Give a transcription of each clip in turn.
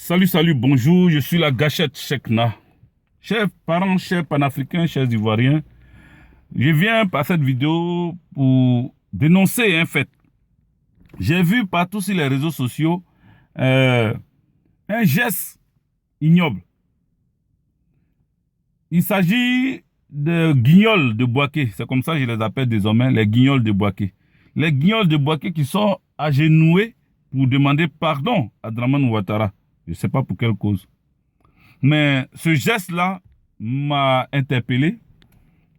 Salut, bonjour, je suis la gâchette Chekna. Chers parents, chers panafricains, chers ivoiriens, je viens par cette vidéo pour dénoncer un fait. J'ai vu partout sur les réseaux sociaux un geste ignoble. Il s'agit de guignols de Bouaké, c'est comme ça que je les appelle désormais, les guignols de Bouaké. Les guignols de Bouaké qui sont agenouillés pour demander pardon à Dramane Ouattara. Je ne sais pas pour quelle cause. Mais ce geste-là m'a interpellé.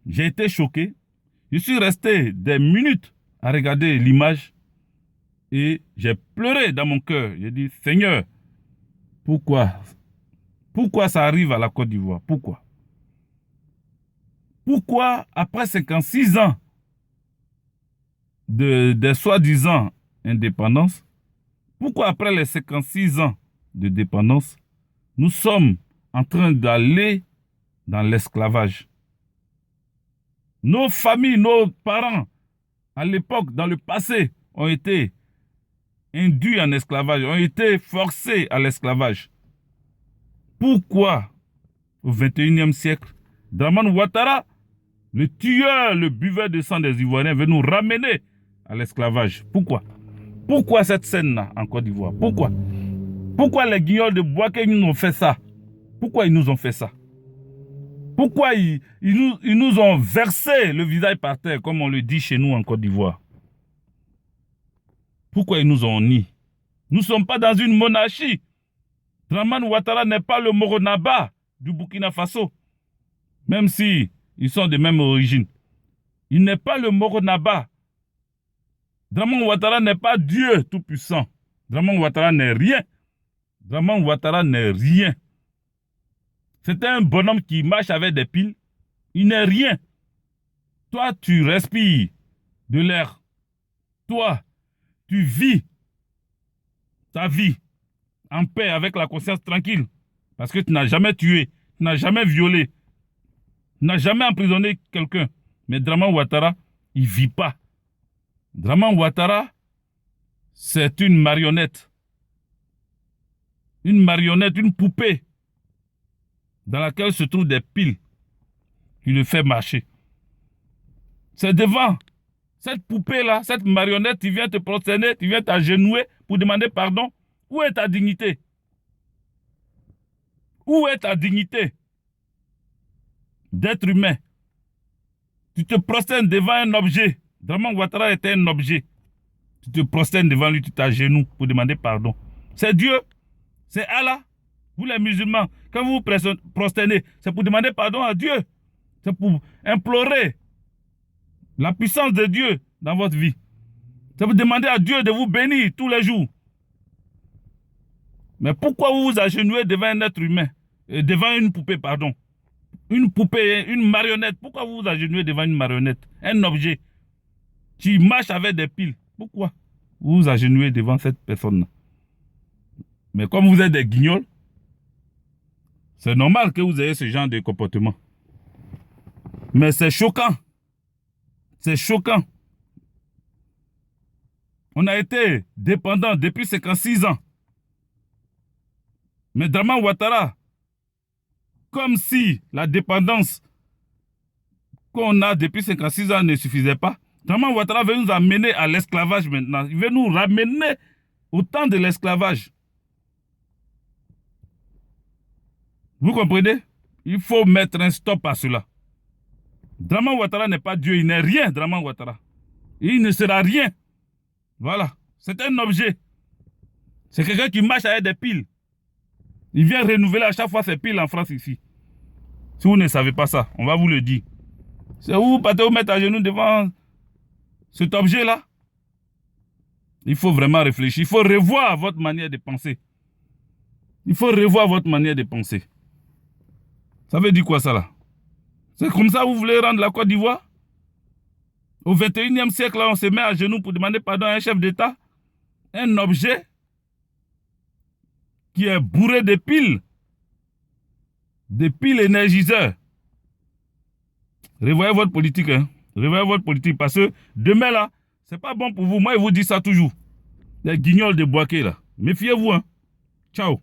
J'ai été choqué. Je suis resté des minutes à regarder l'image et j'ai pleuré dans mon cœur. J'ai dit, Seigneur, pourquoi ça arrive à la Côte d'Ivoire? Pourquoi, après 56 ans de soi-disant indépendance, pourquoi après les 56 ans de dépendance, nous sommes en train d'aller dans l'esclavage? Nos familles, nos parents, à l'époque, dans le passé, ont été induits en esclavage, ont été forcés à l'esclavage. Pourquoi, au XXIe siècle, Dramane Ouattara, le tueur, le buveur de sang des Ivoiriens, veut nous ramener à l'esclavage? Pourquoi cette scène-là en Côte d'Ivoire? Pourquoi les guignols de Bouaké nous ont fait ça? Pourquoi ils nous ont fait ça? Pourquoi ils nous ont versé le visage par terre, comme on le dit chez nous en Côte d'Ivoire? Pourquoi ils nous ont nié? Nous ne sommes pas dans une monarchie. Dramane Ouattara n'est pas le Moronaba du Burkina Faso, même si ils sont de même origine. Il n'est pas le Moronaba. Dramane Ouattara n'est pas Dieu tout-puissant. Dramane Ouattara n'est rien. Dramane Ouattara n'est rien. C'est un bonhomme qui marche avec des piles. Il n'est rien. Toi, tu respires de l'air. Toi, tu vis ta vie en paix, avec la conscience tranquille. Parce que tu n'as jamais tué, tu n'as jamais violé, tu n'as jamais emprisonné quelqu'un. Mais Dramane Ouattara, il ne vit pas. Dramane Ouattara, c'est une marionnette. Une marionnette, une poupée dans laquelle se trouvent des piles qui le fait marcher. C'est devant cette poupée-là, cette marionnette, tu viens te prosterner, tu viens t'agenouiller pour demander pardon. Où est ta dignité? Où est ta dignité d'être humain? Tu te prosternes devant un objet. Dramane Ouattara était un objet. Tu te prosternes devant lui, tu t'agenouilles pour demander pardon. C'est Dieu, c'est Allah. Vous les musulmans, quand vous vous prosternez, c'est pour demander pardon à Dieu. C'est pour implorer la puissance de Dieu dans votre vie. C'est pour demander à Dieu de vous bénir tous les jours. Mais pourquoi vous vous agenouillez devant un être humain, devant une poupée, pardon? Une poupée, une marionnette. Pourquoi vous vous agenouillez devant une marionnette, un objet qui marche avec des piles? Pourquoi vous vous agenouillez devant cette personne-là? Mais comme vous êtes des guignols, c'est normal que vous ayez ce genre de comportement. Mais c'est choquant. C'est choquant. On a été dépendant depuis 56 ans. Mais Dramane Ouattara, comme si la dépendance qu'on a depuis 56 ans ne suffisait pas, Dramane Ouattara veut nous amener à l'esclavage maintenant. Il veut nous ramener au temps de l'esclavage. Vous comprenez? Il faut mettre un stop à cela. Dramane Ouattara n'est pas Dieu, il n'est rien, Dramane Ouattara. Il ne sera rien. Voilà. C'est un objet. C'est quelqu'un qui marche avec des piles. Il vient renouveler à chaque fois ses piles en France ici. Si vous ne savez pas ça, on va vous le dire. C'est où vous partez vous mettre à genoux devant cet objet-là. Il faut vraiment réfléchir. Il faut revoir votre manière de penser. Il faut revoir votre manière de penser. Ça veut dire quoi ça là? C'est comme ça que vous voulez rendre la Côte d'Ivoire? Au XXIe siècle, là, on se met à genoux pour demander pardon à un chef d'État. Un objet qui est bourré de piles énergiseurs. Revoyez votre politique, hein. Revoyez votre politique parce que demain là, c'est pas bon pour vous. Moi, je vous dis ça toujours. Les guignols de Bouaké là. Méfiez-vous, hein. Ciao.